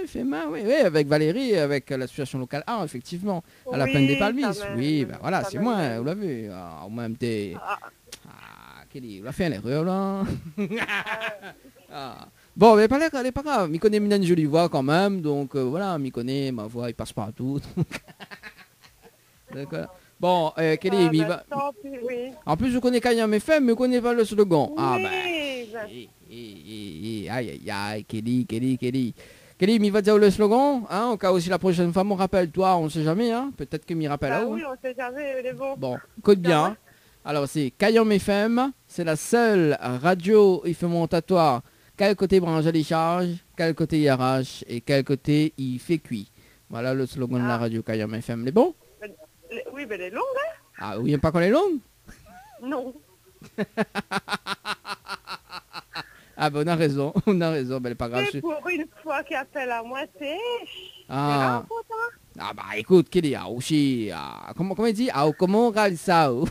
fait main, oui, avec Valérie, avec l'association locale art, effectivement, à la plaine des Palmis. Oui, ben voilà, c'est moi, vous l'avez vu. Ah, même t'es... Kelly, vous l'avez fait l'erreur, là. Bon, mais pas grave, il connaît une jolie voix quand même, donc voilà, il connaît ma voix, il passe partout. D'accord. Bon, Kelly, il va... Oui. En plus, je connais Kayam FM, mais je connais pas le slogan. Oui, Ah, ben... Aïe, Kelly. Kelly, il va dire le slogan, hein, au cas où si la prochaine fois, on rappelle, toi, on sait jamais, hein. Peut-être que m'y rappelle. Ah oui, on sait jamais, il est bon. Bon, écoute bien. Alors, c'est Kayam FM, c'est la seule radio montatoire. Quel côté branche les charges, quel côté il arrache et quel côté il fait cuit. Voilà le slogan de la radio Kayam FM. Les bons? Oui, mais elle est longue, hein? Ah oui, pas qu'on est longue? Non. Ah ben on a raison, ben elle est pas grave. C'est pour une fois qu'il appelle à moi, c'est... Ah bah écoute, Kelly, aussi, comment il dit? Comment on regarde ça? Donne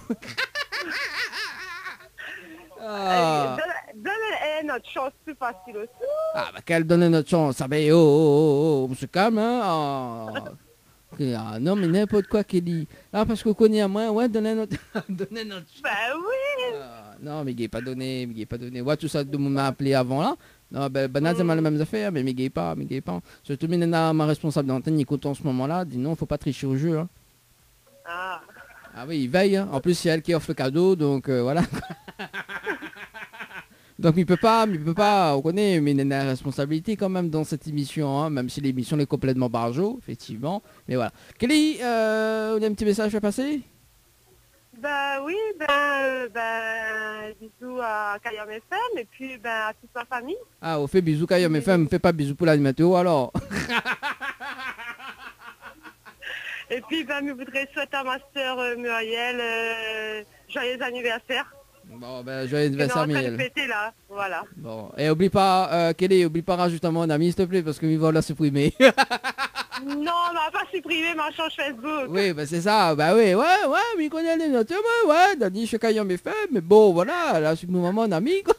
notre chance plus facile aussi. Ah bah qu'elle donne notre chance, ah ben on se calme, hein. Non mais n'importe quoi, Kelly. Ah parce qu'on connaît à moi, ouais, donnez notre chance. Bah oui. Non mais il n'est pas donné, Ouais, tout ça, tout le monde m'a appelé avant là. Non, ben c'est mal les mêmes affaires, mais il pas. Surtout maintenant, ma responsable d'antenne, il compte en ce moment-là, dit non, faut pas tricher au jeu. Hein. Ah oui, il veille, hein. En plus c'est elle qui offre le cadeau, donc voilà. Donc il peut pas, on connaît, mais il y a une responsabilité quand même dans cette émission, hein, même si l'émission est complètement barjo, effectivement. Mais voilà. Kelly, on a un petit message à passer? Bah oui, bisous à Kayam FM et puis à toute ma famille. Ah, on fait bisous Kayam FM, on fait pas bisous pour l'animateur alors. Et puis je voudrais souhaiter à ma soeur Muriel joyeux anniversaire. Bon, joyeux anniversaire, Muriel. Là, voilà. Bon, et oublie pas, Kelly, rajouter à mon ami, s'il te plaît, parce qu'il va la supprimer. Non, on va pas supprimer ma change Facebook. Oui, c'est ça, ouais, mais il connaît les notes, ouais, Dani, je suis Kayam FM, mais bon, voilà, là, c'est mon ami, quoi.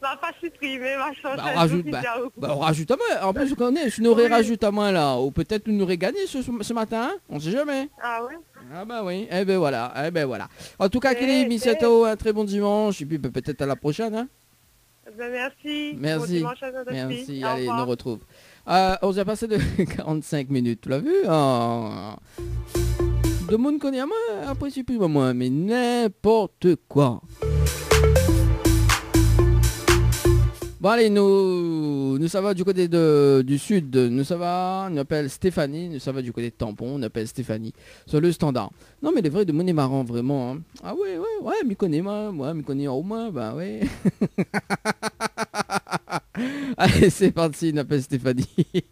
On va pas supprimer ma change Facebook. On rajoute à moi, en plus, je connais, si nous rajoute à moi, là, ou peut-être nous aurait gagné ce matin, on sait jamais. Ah ouais. Ah bah oui, voilà. En tout cas, Kelly, Missato, un très bon dimanche, et puis peut-être à la prochaine, hein. Merci. Bon dimanche à tous. Merci, allez, nous retrouve. On s'est passé de 45 minutes, tu l'as vu? De monde connaît à moi, après c'est plus moi, mais n'importe quoi. Bon allez, nous ça va du côté du sud, nous ça va, on appelle Stéphanie, nous ça va du côté de Tampon, on appelle Stéphanie, sur le standard. Non mais les vrais de mon est marrant vraiment. Hein. Ah ouais, m'y connais moi, m'y connais au moins, bah ouais. Allez, c'est parti, on appelle Stéphanie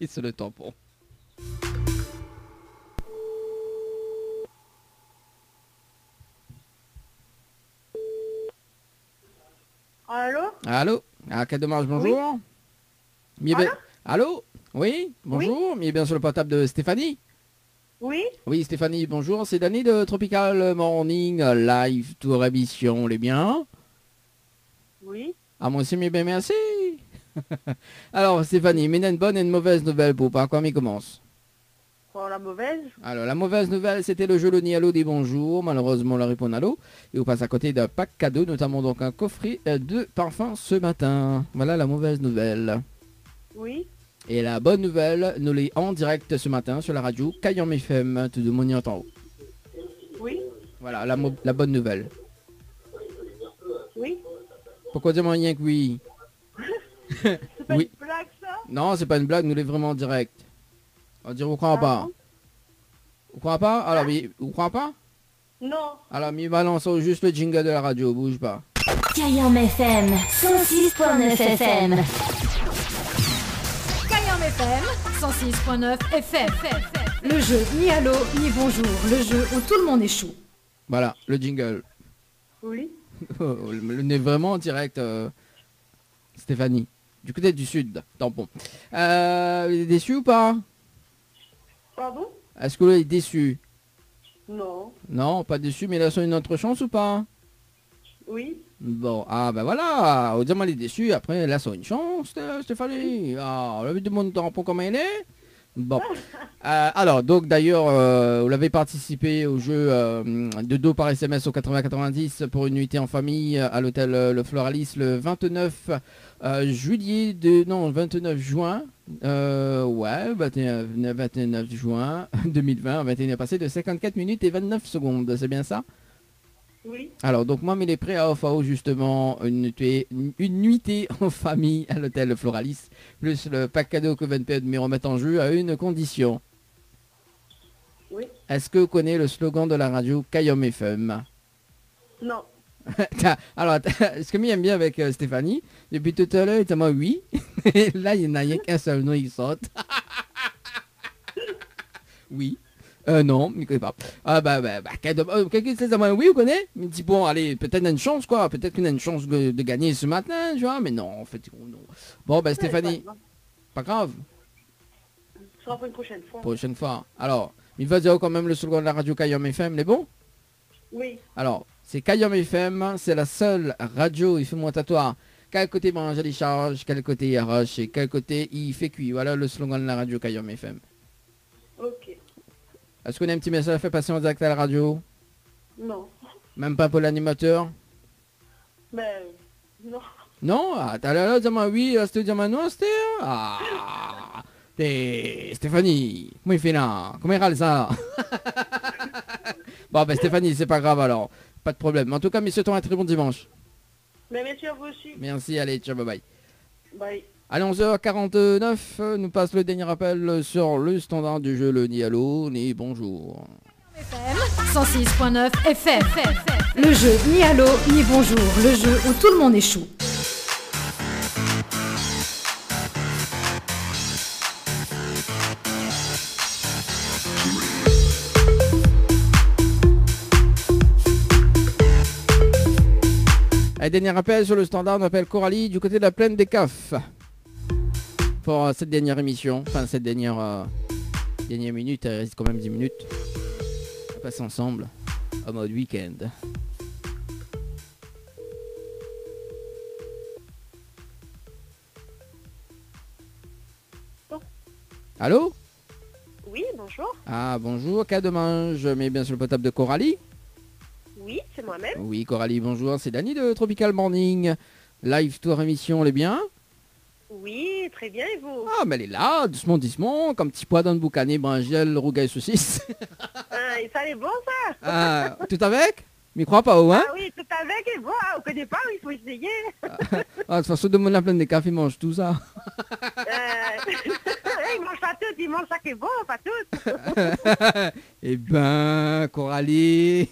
sur le Tampon. Allô? Allô? Ah, quel dommage, bonjour. Oui. Allô? Oui, bonjour, mais bien sur le portable de Stéphanie. Oui? Oui, Stéphanie, bonjour, c'est Dany de Tropical Morning Live Tour émission, les biens. Oui? Ah, moi aussi, mais bien merci. Alors, Stéphanie, mais une bonne et une mauvaise nouvelle pour pas quand il commence. Pour la mauvaise? Alors, la mauvaise nouvelle, c'était le jeu Loni Allo des bonjours. Malheureusement, on la répond à l'eau. Et on passe à côté d'un pack cadeau, notamment donc un coffret de parfums ce matin. Voilà la mauvaise nouvelle. Oui? Et la bonne nouvelle, nous l'est en direct ce matin sur la radio Cayenne FM, tout de mon en haut. Oui? Voilà, la bonne nouvelle. Oui? Pourquoi dire rien que oui? C'est pas Oui. une blague, ça? Non, c'est pas une blague, nous l'est vraiment en direct. On va dire, vous croyez pas? Vous croyez pas? Alors, mais, vous croyez pas? Non. Alors, mais balance juste le jingle de la radio, bouge pas. Cayenne FM 106.9 FM. Cayenne FM 106.9 FM. Le jeu ni allô ni bonjour. Le jeu où tout le monde est chou. Voilà, le jingle. Oui? On est vraiment en direct, Stéphanie. Du côté du sud, tampon. Vous êtes déçu ou pas? Pardon? Est-ce que vous êtes déçu? Non. Non, pas déçu, mais là, c'est une autre chance ou pas? Oui? Bon, ah ben voilà, au diamant il est déçu, après là, c'est une chance, Stéphanie. Ah, on l'a vu de mon tampon comme il est. Bon. Alors, donc d'ailleurs, vous l'avez participé au jeu de dos par SMS au 80-90 pour une nuitée en famille à l'hôtel Le Floralis le 29 29 juin. Ouais, 29 juin 2020, 21 passé de 54 minutes et 29 secondes, c'est bien ça? Oui? Alors, donc moi, il est prêt à offrir justement une nuitée en famille à l'hôtel Floralis, plus le pack cadeau que VNP de me remettre en jeu à une condition. Oui? Est-ce que vous connaissez le slogan de la radio Cayenne FM? Non. Alors, ce que j'aime bien avec Stéphanie, depuis tout à l'heure, il t'a dit oui, et là, il n'y en a rien qu'un seul nom, il saute. Oui. Non, il ne connaît pas. Ah quelqu'un sait ça, oui, vous connaissez? Il me dit, bon, allez, peut-être une chance, quoi. Peut-être qu'on a une chance de gagner ce matin, tu vois. Mais non, en fait, non. Bon, ben, Stéphanie, pas grave. Ce sera pour une prochaine fois. Prochaine fois. Alors, il va dire quand même le slogan de la radio Cayenne FM, les bons? Oui. Alors, c'est Cayenne FM, c'est la seule radio, il fait mon tatouage. Quel côté mange, il charge, quel côté il arrache, et quel côté il fait cuire. Voilà le slogan de la radio Cayenne FM. Ok. Est-ce qu'on a un petit message à faire passer en direct à la radio? Non. Même pas pour l'animateur? Ben, non. Non? Ah, t'as là, dis-moi oui, là, c'était dis-moi non, c'était... Ah, t'es... Stéphanie, comment il fait là? Comment il râle ça? Bon, ben Stéphanie, c'est pas grave alors. Pas de problème. En tout cas, messieurs, un très bon dimanche. Mais merci à vous aussi. Merci, allez, ciao, bye bye. Bye. Allez, 11h49, nous passe le dernier appel sur le standard du jeu, le ni allô, ni bonjour. FM 106.9 FM. Le jeu ni allô ni bonjour. Le jeu où tout le monde est chou. Allez, dernier appel sur le standard, on appelle Coralie du côté de la plaine des CAF. Pour cette dernière émission, enfin cette dernière minute, il reste quand même 10 minutes. On passe ensemble en mode week-end. Bon. Allô? Oui, bonjour. Ah bonjour, qu'à demain, je mets bien sur le potable de Coralie. Oui, c'est moi-même. Oui, Coralie, bonjour, c'est Dany de Tropical Morning. Live tour émission, elle est bien? Oui, très bien, et vous? Ah, mais elle est là, doucement, comme petit pois dans le boucané, brinjel, rougail, saucisse. Ah, et ça, c'est bon, ça? Ah, tout avec? m'y crois pas, hein? Ah oui, tout avec et bon, on connaît pas, il faut essayer. Ah, de toute façon, de mon plein de café, mange tout ça. Ils mangent pas tout, ils mangent ça qui est bon, pas tout. Eh ben, Coralie.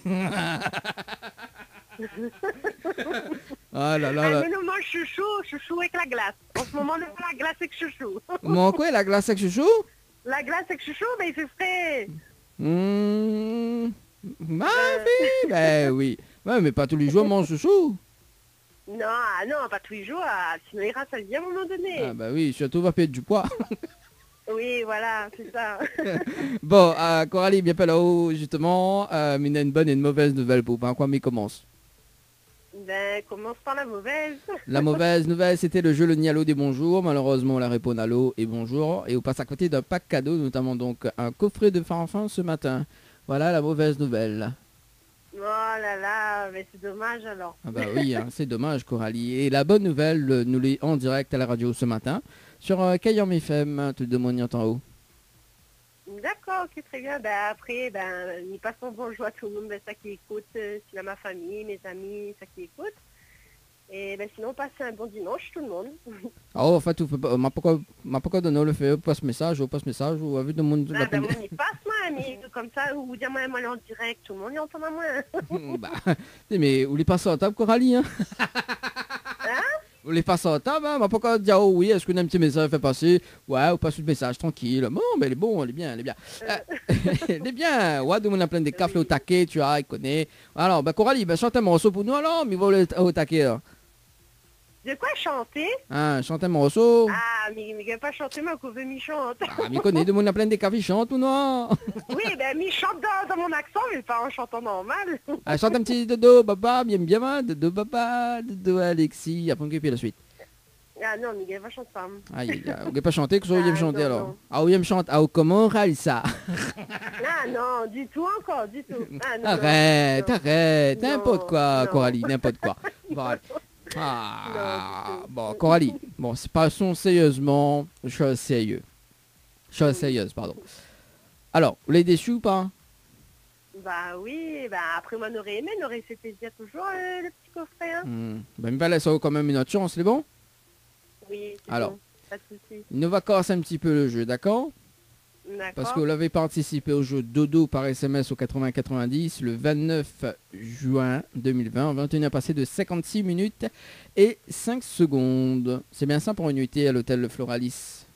Ah là là là. Mais nous mange chouchou avec la glace. En ce moment, on fait la glace avec chouchou. Mon quoi, la glace avec chouchou? La glace avec chouchou, mais il fait frais. Ma fille, ben oui. Ouais, mais pas tous les jours, on mange chouchou. Non, pas tous les jours, sinon il rase à vie à un moment donné. Ah bah oui, surtout va perdre du poids. Oui, voilà, c'est ça. Bon, Coralie, bien pas là-haut, justement, mais il y a une bonne et une mauvaise nouvelle pour vous. Quoi, mais commence. Ben, commence par la mauvaise. La mauvaise nouvelle, c'était le jeu Le Nialo des bonjours. Malheureusement, on la répond Allô et bonjour. Et on passe à côté d'un pack cadeau, notamment donc un coffret de Fanfan ce matin. Voilà la mauvaise nouvelle. Oh là là, mais c'est dommage alors. Ah bah oui, hein, c'est dommage, Coralie. Et la bonne nouvelle, nous l'est en direct à la radio ce matin, sur Kayam FM, tout le monde y entend en haut. D'accord, ok, très bien. Ben, après, nous passons bonjour à tout le monde, ça qui écoute, c'est ma famille, mes amis, ça qui écoute. Et ben, sinon, passez un bon dimanche, tout le monde. Oh, en fait, tu fais pas, m'a pas donné le fait, passe message, ou avec le monde. Moi, il passe, moi, mais comme ça, ou dire moi en direct, tout le monde y entend à moi. Bah, mais où les passe en table, Coralie, hein? Vous les passez en table, hein? M'a pas dire, oh oui, est-ce qu'on a un petit message fait passer? Ouais, ou passe le message, tranquille. Bon, mais elle est bon, elle est bien, elle est bien. Elle est bien. Ouais, donc on a plein de cafés au taquet, tu vois, il connaît. Alors, bah, Coralie, bah, chante un morceau pour nous, alors, mais va au taquet, là. De quoi chanter? Ah, chante un morceau. Ah, mais il ne pas chanter, mais qu'on veut m'y chante. Ah, mais connaît, de monde a plein de cafés, chante ou non? Oui, ben, m'y chante dans mon accent, mais pas en chantant normal. Ah, chante un petit dodo, papa, bien, dodo, papa, dodo, Alexis, après on peut la suite. Ah non, mais il va chanter pas. Aïe, on peut pas chanter, que ça, il me chanter, non, alors. non. Ah, oui, il me chante, ah, comment ça? Ah non, du tout encore, du tout. Ah, non, arrête, non. arrête, Non, n'importe quoi, non. Coralie, n'importe quoi. Bon, allez. Ah, bon, Coralie, bon, passons sérieusement, chose sérieuse. Chose sérieuse, pardon. Alors, vous l'avez déçu ou pas? Bah oui, bah après moi, on aurait aimé, on aurait fait plaisir toujours le petit coffret. Hein. Ben, il va laisser quand même une autre chance, c'est bon? Oui, c'est Alors, bon, pas de souci. il nous va casser un petit peu le jeu, d'accord? D'accord. Parce que vous l'avez participé au jeu Dodo par SMS au 80-90 le 29 juin 2020. 21 passé de 56 minutes et 5 secondes. C'est bien ça pour une nuitée à l'hôtel Le Floralis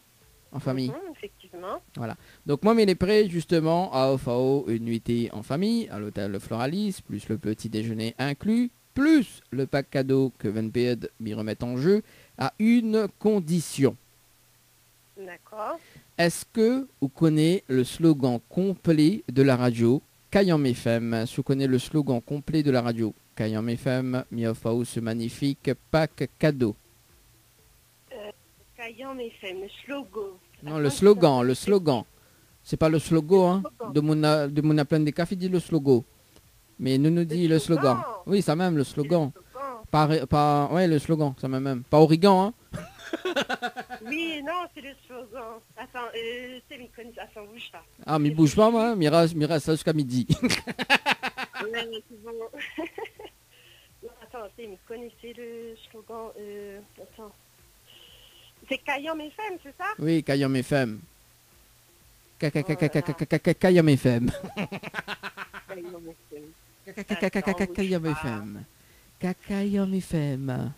en famille. Effectivement. Voilà. Donc moi, il est prêt justement à OFAO une nuitée en famille à l'hôtel Le Floralis, plus le petit déjeuner inclus, plus le pack cadeau que Van Peed m'y remet en jeu, à une condition. D'accord. Est-ce que vous connaissez le slogan complet de la radio Kayam FM? Est-ce que vous connaissez le slogan complet de la radio Kayam FM, mi-offre ce magnifique pack cadeau? Kayam FM, le slogan. Non, le slogan. C'est pas le slogan, hein. De mon plein de café dit le slogan. Mais nous dit le slogan. Oui, ça même, le slogan. Ouais, le slogan, ça même. Pas origan, hein. Oui, non, c'est le slogan. Attends, c'est mes connaissances. Attends, bouge pas. Ah, mais bouge pas, moi. Mira ça jusqu'à midi. Ouais, c'est bon. Non, attends, mais connaissez le slogan. Attends. C'est Kayam FM, c'est ça? Oui, Kayam FM. Kayam FM. Kayam FM. Kayam FM.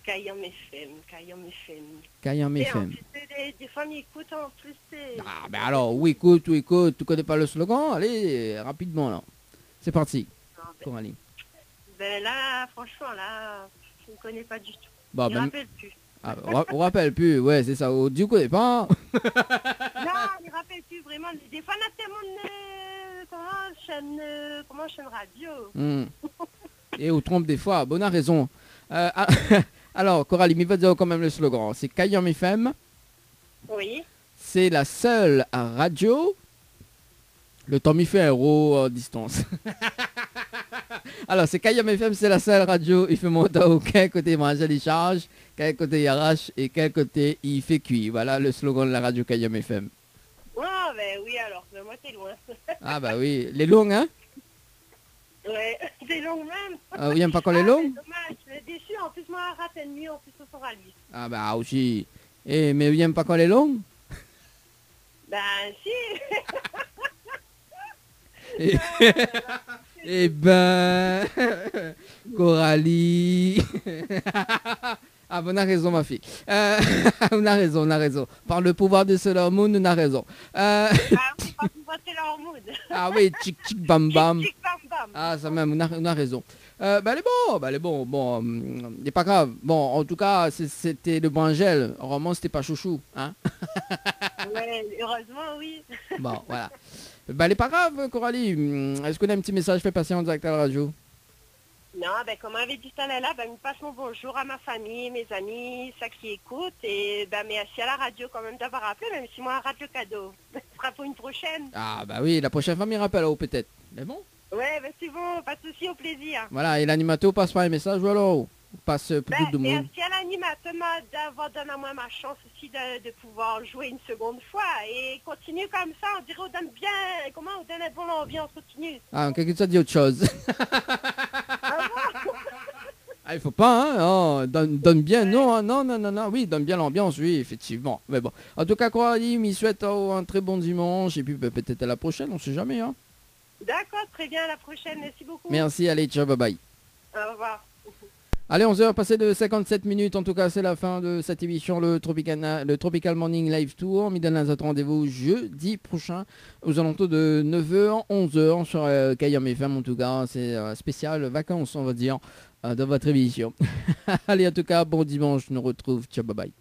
Kayam FM, Kayam FM. Kayam FM. Des femmes écoutent en plus. Ah, ben alors, oui, écoute, tu connais pas le slogan? Allez, rapidement, là. C'est parti. Coralie. Ben là, franchement, là, je ne connais pas du tout. Bon, Je ne rappelle plus. Ah, on rappelle plus, ouais, c'est ça. Du coup, pas. Non, je ne rappelle plus vraiment. Des fois, on a tellement comment chaîne radio. Et on trompe des fois. Bonne raison. Alors, Coralie, il va dire quand même le slogan. C'est Kayam FM. Oui. C'est la seule radio. Le temps m'y fait un euro en distance. Alors, c'est Kayam FM, c'est la seule radio. Il fait monter aucun côté manger les charges, quel côté il arrache et quel côté il fait cuire. Voilà le slogan de la radio Kayam FM. Oh, ben oui, alors, ben moi, t'es loin. Ah, bah oui. Les longues, hein? Oui, Ouais, c'est long même. Ah, vous n'aimez pas quand elle est longue? C'est dommage, je suis déçu. En plus, moi, rappelle mieux, en plus, au sera lui. Ah bah aussi. Mais vous n'aimez pas quand elle est longue? Ben, si. Eh ben, Coralie. Ah, vous avez raison, ma fille. On a raison. Par le pouvoir de Sailor Moon, on a raison. Ah oui, pas pouvoir Sailor Moon. Ah oui, tchic tchic bam bam. Tic, bam, bam. Ah, ça même, on a raison. Elle est bon, il n'est pas grave. Bon, en tout cas, c'était le bon Angèle. Roman, c'était pas chouchou, hein. Ouais, heureusement, oui. Bon, voilà. Elle est pas grave, Coralie. Est-ce qu'on a un petit message fait passer en direct à la radio? Non, ben, comme avait dit Tanella, ben, je passe mon bonjour à ma famille, mes amis, ceux qui écoutent. Et ben, merci à la radio quand même d'avoir appelé, même si moi, rate le cadeau. Ce sera pour une prochaine. Ah, bah oui, la prochaine fois, il rappelle, oh, peut-être. Mais bon. Ouais, ben, c'est bon, pas de souci, au plaisir. Voilà, et l'animateur passe par un message, ou alors passe pour tout le monde. Merci à l'animateur d'avoir donné à moi ma chance aussi de pouvoir jouer une seconde fois. Et continue comme ça, on dirait on donne bien, comment on donne bon l'ambiance, continue. Ah, quelqu'un ça dit autre chose. Ah, il faut pas, hein, oh, donne bien, non, oui, donne bien l'ambiance, oui, effectivement. Mais bon, en tout cas, Coralie, m'y souhaite un très bon dimanche, et puis peut-être à la prochaine, on sait jamais, hein. D'accord, très bien, à la prochaine, merci beaucoup. Merci, allez, ciao, bye bye. Au revoir. Allez, 11h passé de 57 minutes, en tout cas c'est la fin de cette émission, le Tropical Morning Live Tour. Midden a rendez-vous jeudi prochain aux alentours de 9h, 11h sur Kayam FM, en tout cas c'est spécial vacances on va dire dans votre émission. Allez, en tout cas bon dimanche, je nous retrouve, ciao, bye bye.